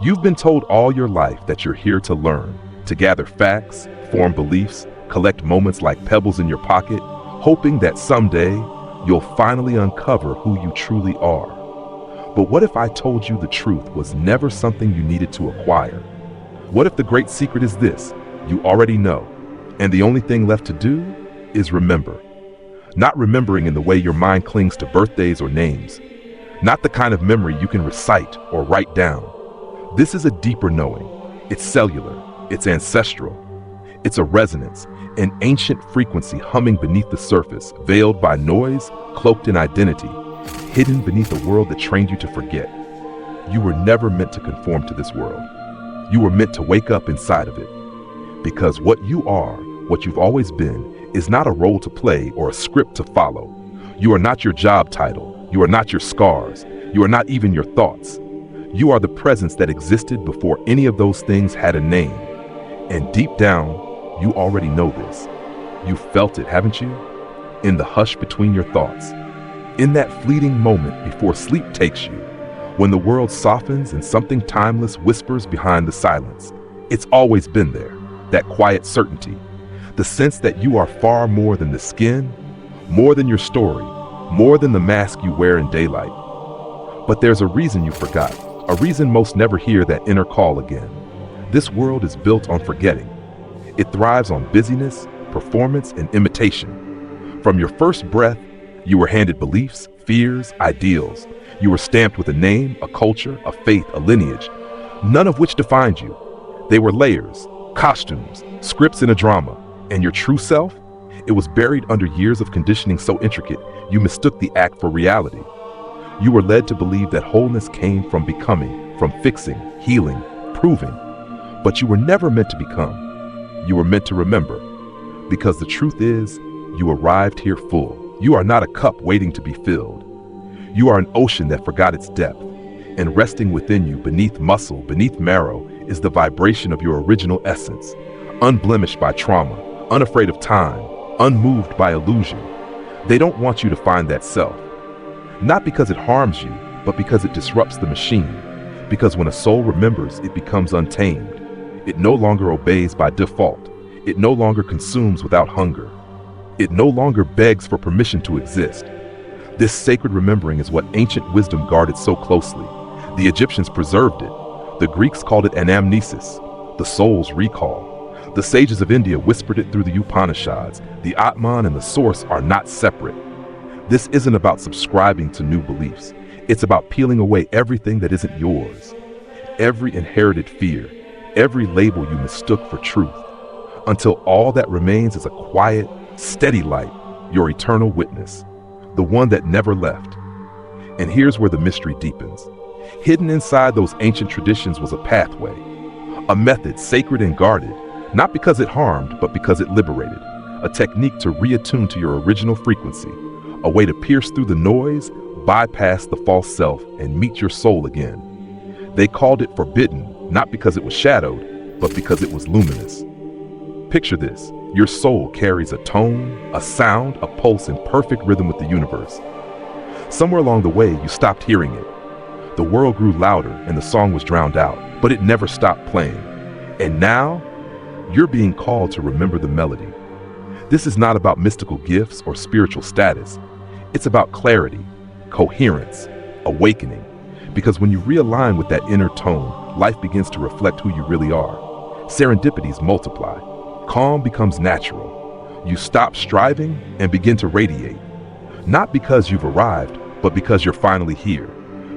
You've been told all your life that you're here to learn, to gather facts, form beliefs, collect moments like pebbles in your pocket, hoping that someday you'll finally uncover who you truly are. But what if I told you the truth was never something you needed to acquire? What if the great secret is this: you already know, and the only thing left to do is remember? Not remembering in the way your mind clings to birthdays or names. Not the kind of memory you can recite or write down. This is a deeper knowing. It's cellular. It's ancestral. It's a resonance, an ancient frequency humming beneath the surface, veiled by noise, cloaked in identity, hidden beneath a world that trained you to forget. You were never meant to conform to this world. You were meant to wake up inside of it. Because what you are, what you've always been, is not a role to play or a script to follow. You are not your job title. You are not your scars. You are not even your thoughts. You are the presence that existed before any of those things had a name. And deep down, you already know this. You felt it, haven't you? In the hush between your thoughts. In that fleeting moment before sleep takes you, when the world softens and something timeless whispers behind the silence. It's always been there, that quiet certainty. The sense that you are far more than the skin, more than your story, more than the mask you wear in daylight. But there's a reason you forgot, a reason most never hear that inner call again. This world is built on forgetting. It thrives on busyness, performance, and imitation. From your first breath, you were handed beliefs, fears, ideals. You were stamped with a name, a culture, a faith, a lineage, none of which defined you. They were layers, costumes, scripts in a drama, and your true self? It was buried under years of conditioning so intricate, you mistook the act for reality. You were led to believe that wholeness came from becoming, from fixing, healing, proving. But you were never meant to become. You were meant to remember. Because the truth is, you arrived here full. You are not a cup waiting to be filled. You are an ocean that forgot its depth. And resting within you, beneath muscle, beneath marrow, is the vibration of your original essence, unblemished by trauma, unafraid of time, unmoved by illusion. They don't want you to find that self. Not because it harms you, but because it disrupts the machine. Because when a soul remembers, it becomes untamed. It no longer obeys by default. It no longer consumes without hunger. It no longer begs for permission to exist. This sacred remembering is what ancient wisdom guarded so closely. The Egyptians preserved it. The Greeks called it anamnesis, the soul's recall. The sages of India whispered it through the Upanishads. The Atman and the source are not separate. This isn't about subscribing to new beliefs. It's about peeling away everything that isn't yours. Every inherited fear, every label you mistook for truth, until all that remains is a quiet, steady light, your eternal witness, the one that never left. And here's where the mystery deepens. Hidden inside those ancient traditions was a pathway, a method sacred and guarded, not because it harmed, but because it liberated, a technique to reattune to your original frequency, a way to pierce through the noise, bypass the false self, and meet your soul again. They called it forbidden, not because it was shadowed, but because it was luminous. Picture this: your soul carries a tone, a sound, a pulse in perfect rhythm with the universe. Somewhere along the way, you stopped hearing it. The world grew louder and the song was drowned out, but it never stopped playing. And now, you're being called to remember the melody. This is not about mystical gifts or spiritual status. It's about clarity, coherence, awakening. Because when you realign with that inner tone, life begins to reflect who you really are. Serendipities multiply. Calm becomes natural. You stop striving and begin to radiate. Not because you've arrived, but because you're finally here.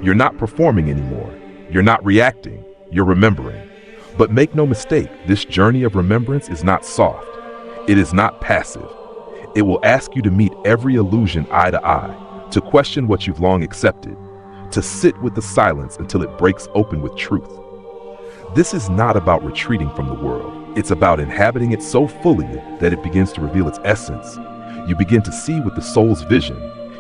You're not performing anymore. You're not reacting. You're remembering. But make no mistake, this journey of remembrance is not soft. It is not passive. It will ask you to meet every illusion eye to eye, to question what you've long accepted, to sit with the silence until it breaks open with truth. This is not about retreating from the world. It's about inhabiting it so fully that it begins to reveal its essence. You begin to see with the soul's vision.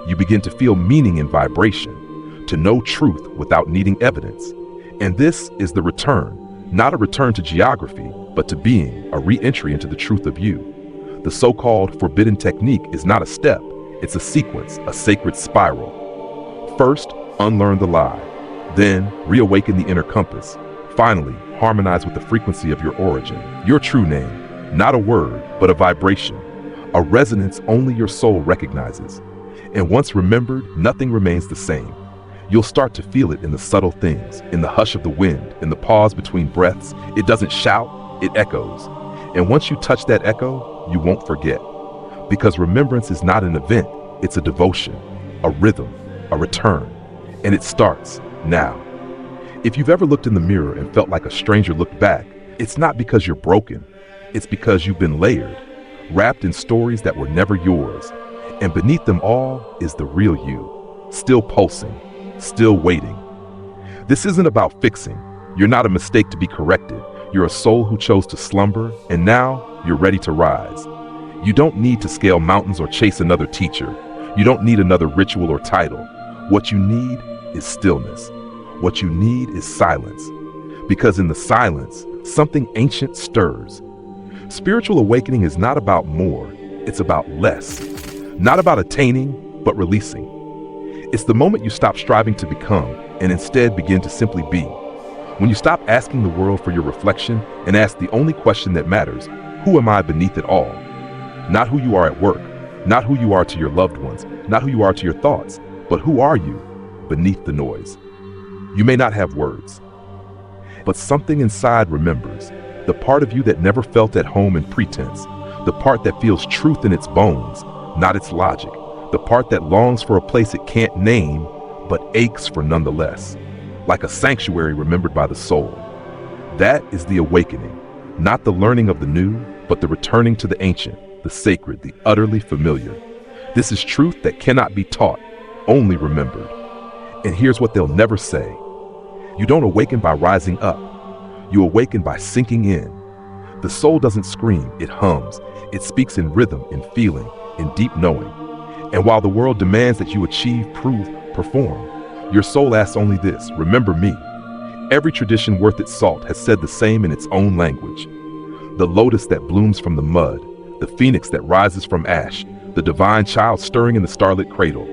You begin to feel meaning in vibration, to know truth without needing evidence. And this is the return, not a return to geography, but to being, a re-entry into the truth of you. The so-called forbidden technique is not a step, it's a sequence, a sacred spiral. First, unlearn the lie. Then, reawaken the inner compass. Finally, harmonize with the frequency of your origin, your true name, not a word, but a vibration, a resonance only your soul recognizes. And once remembered, nothing remains the same. You'll start to feel it in the subtle things, in the hush of the wind, in the pause between breaths. It doesn't shout, it echoes. And once you touch that echo, you won't forget. Because remembrance is not an event, it's a devotion, a rhythm, a return. And it starts now. If you've ever looked in the mirror and felt like a stranger looked back, it's not because you're broken. It's because you've been layered, wrapped in stories that were never yours. And beneath them all is the real you, still pulsing, still waiting. This isn't about fixing. You're not a mistake to be corrected. You're a soul who chose to slumber, and now you're ready to rise. You don't need to scale mountains or chase another teacher. You don't need another ritual or title. What you need is stillness. What you need is silence. Because in the silence, something ancient stirs. Spiritual awakening is not about more, it's about less. Not about attaining, but releasing. It's the moment you stop striving to become and instead begin to simply be. When you stop asking the world for your reflection and ask the only question that matters, who am I beneath it all? Not who you are at work, not who you are to your loved ones, not who you are to your thoughts, but who are you beneath the noise? You may not have words, but something inside remembers, the part of you that never felt at home in pretense, the part that feels truth in its bones, not its logic, the part that longs for a place it can't name, but aches for nonetheless, like a sanctuary remembered by the soul. That is the awakening, not the learning of the new, but the returning to the ancient, the sacred, the utterly familiar. This is truth that cannot be taught, only remembered. And here's what they'll never say. You don't awaken by rising up. You awaken by sinking in. The soul doesn't scream, it hums. It speaks in rhythm, in feeling, in deep knowing. And while the world demands that you achieve, prove, perform, your soul asks only this: remember me. Every tradition worth its salt has said the same in its own language. The lotus that blooms from the mud, the phoenix that rises from ash, the divine child stirring in the starlit cradle,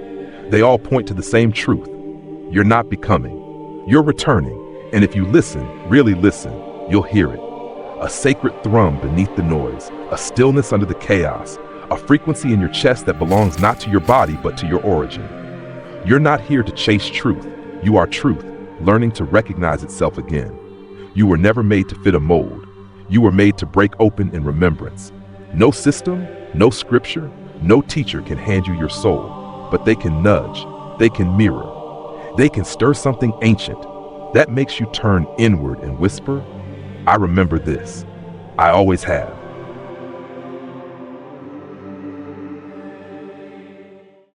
they all point to the same truth. You're not becoming, you're returning. And if you listen, really listen, you'll hear it. A sacred thrum beneath the noise, a stillness under the chaos, a frequency in your chest that belongs not to your body but to your origin. You're not here to chase truth. You are truth, learning to recognize itself again. You were never made to fit a mold. You were made to break open in remembrance. No system, no scripture, no teacher can hand you your soul, but they can nudge, they can mirror, they can stir something ancient that makes you turn inward and whisper, I remember this. I always have.